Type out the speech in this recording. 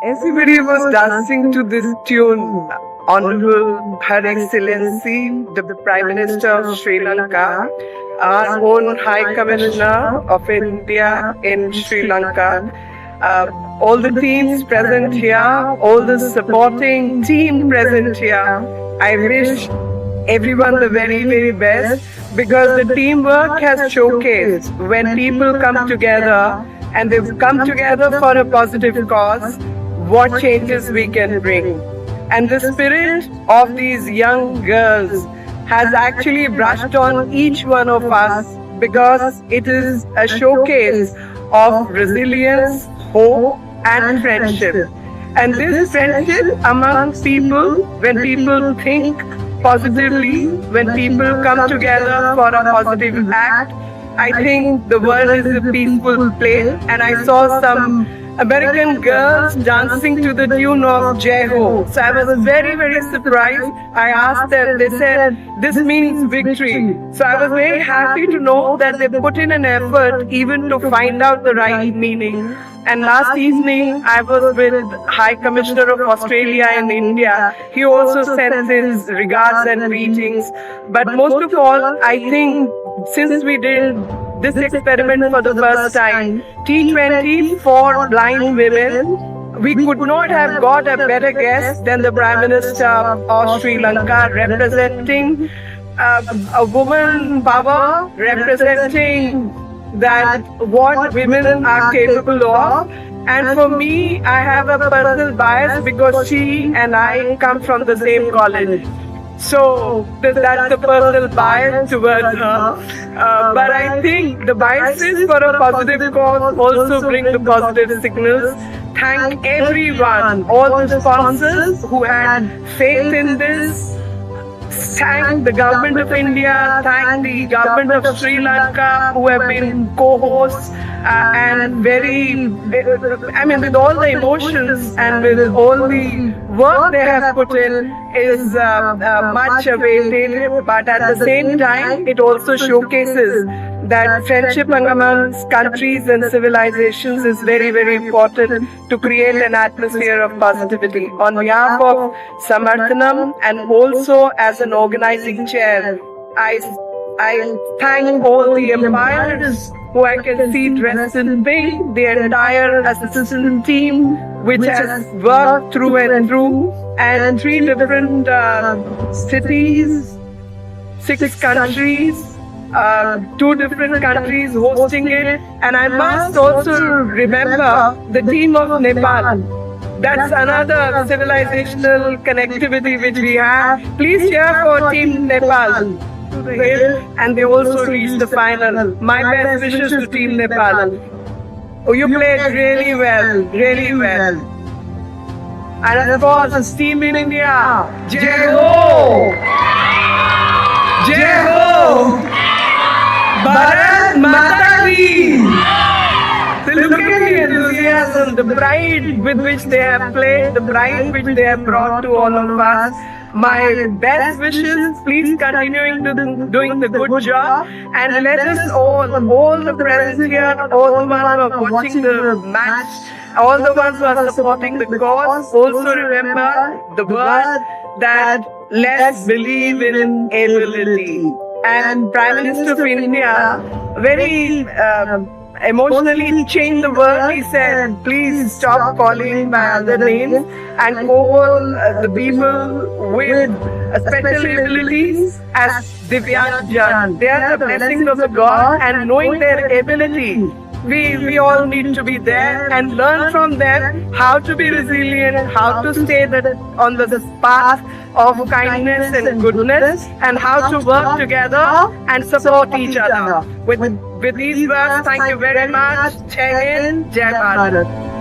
Everybody was dancing to this tune. Honorable Her Excellency, the Prime Minister of Sri Lanka, our own High Commissioner of India in Sri Lanka, all the teams present here, all the supporting team present here. I wish everyone the very, very best because the teamwork has showcased when people come together and they've come together for a positive cause, what changes we can bring. And the spirit of these young girls has actually brushed on each one of us because it is a showcase of resilience, hope, and friendship. And this friendship amongst people, when people think positively, when people come together for a positive act, I think the world is a peaceful place. And I saw some American girls dancing to the tune of Jai Ho. So I was very, very surprised. I asked them, they said, this means victory. So I was very happy to know that they put in an effort even to find out the right meaning. And last evening, I was with High Commissioner of Australia in India. He also sent his regards and greetings. But most of all, I think since we did this experiment for the first time, T20 for blind women, we could not have got a better guest than the Prime Minister of Sri Lanka, representing a woman power, representing that what women are capable of. And for me, I have a personal bias because she and I come from the same college. So that's the personal bias towards her. But I think the biases for a positive cause also bring the positive signals. Thank everyone, all the sponsors who had faith in this. Thank the government of India, thank the government of Sri Lanka who have been co-hosts and with all the emotions and with all the work they have put in is much awaited, but at the same time it also showcases that friendship amongst countries and civilizations is very, very important to create an atmosphere of positivity. On behalf of Samarthanam and also as an organizing chair, I thank all the umpires who I can see dressed in pink, the entire assistant team which has worked through and through, and 3 different cities, 6 countries, 2 different countries hosting it. And I must also remember the team of Nepal. That's another civilizational connectivity which we have. Please cheer for Team Nepal. And they also reached the final. My best wishes to Team Nepal. Oh, you played really well, really well. And of course, Team India. Jai Ho! Jai Ho! Bharat Mata Ki! So look at the enthusiasm, the pride with which they have played, the pride which they have brought to all of us. My best wishes, please continuing to doing the good job, and let us all the present here, all the ones who are watching the match, all the ones who are supporting the cause, also remember the word that let's believe in ability. And Prime Minister of India very emotionally changed the word. He said, please stop calling by other names and call the people with special abilities as Divyangjan. They are the blessings of the God, and knowing their ability, we all need to be there and learn from them how to be resilient, how to stay on the path of kindness and goodness, and how to work together and support each other. With these words, thank you very much. Jai Hind, Jai Bharat.